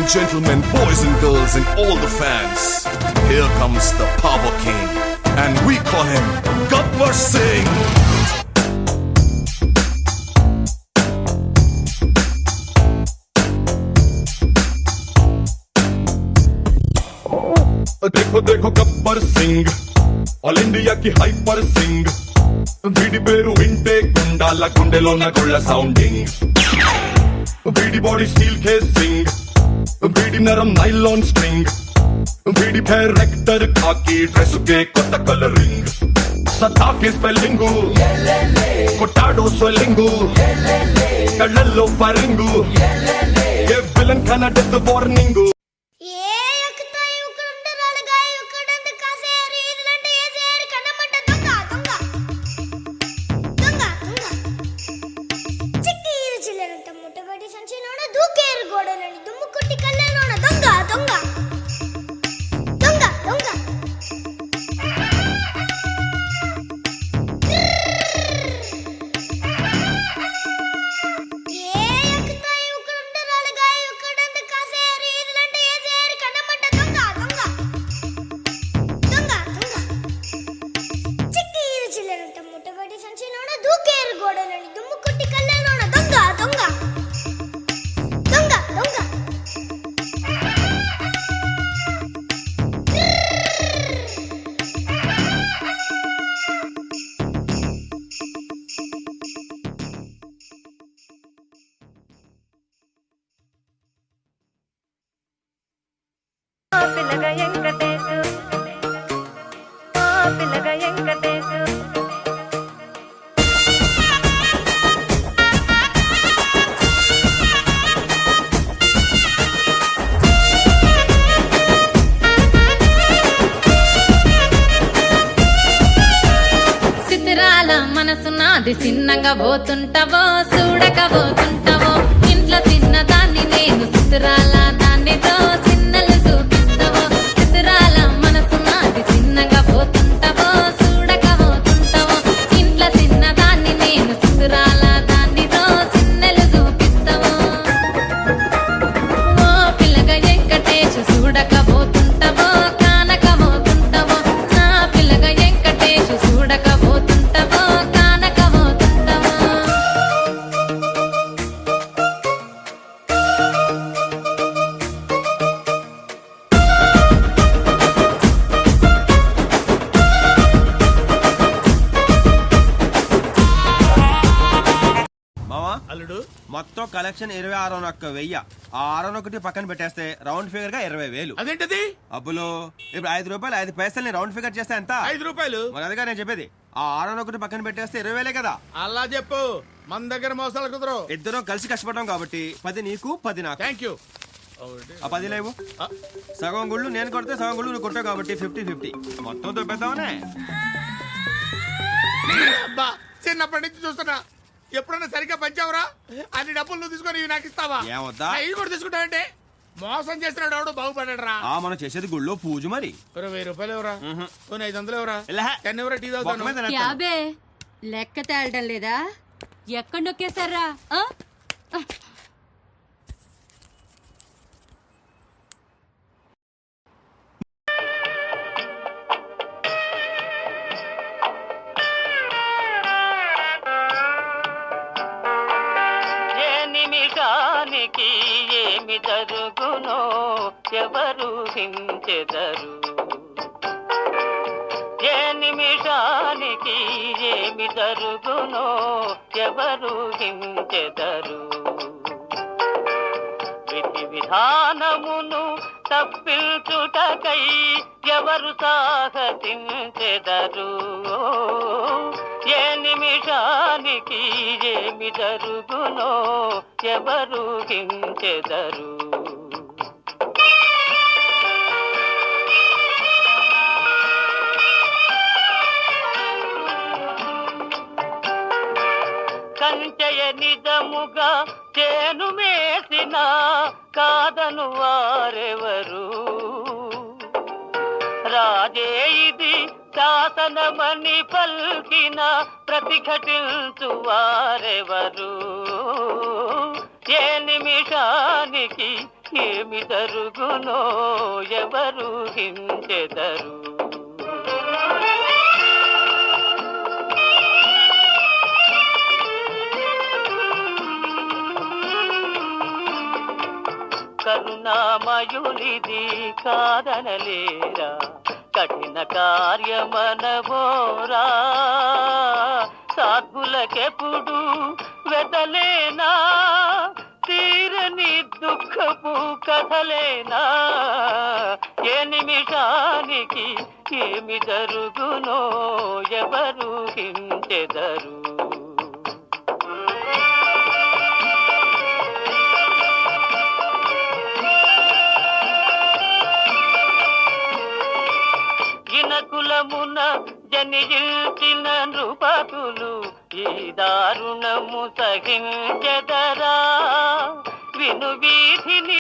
gentlemen, boys and girls, and all the fans, here comes the Power King, and we call him Gabbar Singh. देखो देखो Gabbar Singh, all India की hyper Singh, వీడి పేరు వింటే గుండాల గుండెలోన గుళ్ళ sounding, వీడి బాడీ స్టీల్ కేసింగ్, వీడి నరం నైలాన్ స్ట్రింగ్, వీడి పేరు రెక్టర్ కాకి డ్రెస్ కే కొత్త కలరింగ్, సతా కే స్పెల్లింగు కొట్టాడో స్వెల్లింగు, కళ్ళల్లో ఫరింగు, ఏ విలన్ కన డెత్ వార్నింగు. మనసునాది చిన్నగా పోతుంటావో చూడకపోతుంటావో ఇంట్లో చిన్నదాన్ని నేను సుతురాల దాన్నితో చిన్నలు చూపిస్తావో సుతురాల మనసునాది చిన్నగా పోతుంటావో చూడకపోతుంటావో ఇంట్లో చిన్నదాన్ని నేను సుతురాల దాన్నితో చిన్నలు చూపిస్తావో ఓ పిల్లగా వెంకటేశు చూడకపోతుంటావో కానకపోతుంటావో నా పిల్లగా వెంకటేశు చూడకపోతుంటావో మొత్తం కలెక్షన్ 26,110. ఆ 601 పక్కన పెట్టేస్తే రౌండ్ ఫిగర్ గా 20,000. అదేంటది? అబ్బులో ఇప్పుడు 5 రూపాయలు 5 పైసల్ని రౌండ్ ఫిగర్ చేస్తే ఎంత? 5 రూపాయలు. మరి అదిగా నేను చెప్పేది. ఆ 601 పక్కన పెట్టేస్తే 20,000 కదా. అలా చెప్పు, మన దగ్గర మోసాలు కుదరవు. ఇద్దరం కలిసి కష్టపడడం కాబట్టి 10 నీకు 10 నాకు. Thank you. ఆ 10 లేవు, సగం గుళ్ళు నేను కొడితే సగం గుళ్ళు నువ్వు కొట్టావు కాబట్టి 50-50 మొత్తం దొబ్బేద్దామనే. చిన్నప్పటి నుంచి చూస్తున్నా, ఎప్పుడన్నా సరిగ్గా పంచావురా? అన్ని డబ్బులు నువ్వు తీసుకొని ఇవి నాకు ఇస్తావా? ఏమొద్దా? ఇవి కూడా తీసుకుంటావంటే మోసం చేస్తున్నాడు ఎవడు బాగుపడ్డాడు రా. మనం చేసేది గుళ్ళో పూజ. మరి 1000 రూపాయలు ఎవరా? 500 ఎవరా? 10 ఎవరా? టీ తాగుతాను. యాబే లెక్క తేలడం లేదా? ఎక్కడ నొక్కేశారా? ఏమి జరుగునో ఎవరు హించెదరు, ఏ నిమిషానికి ఏమి జరుగునో ఎవరు హించెదరు, విధి విధానమును తప్పించుటకై ఎవరు సాహసించెదరు, ఏ నిమిషానికి ఏమి జరుగునో ఎవరు హించెదరు. కంచెయ నిజముగా చేను మేసిన కాదను వారెవరు, రాజే ఇది శాసనమని పల్కిన ప్రతిఘటించు వారెవరు, ఏ నిమిషానికి ఏమి జరుగునో ఎవరు హించెదరు. కరుణామయునిది కాదనలేరా, కఠిన కార్యమనబోరా, సాధులకెప్పుడు వెతలేనా, తీరని దుఃఖపు కథలేనా, ఏ నిమిషానికి ఏమి జరుగునో ఎవరు హించెదరు. కులమున జనించిన నృపతులు ఈ దారుణము సహించెదరా, విను వీధిని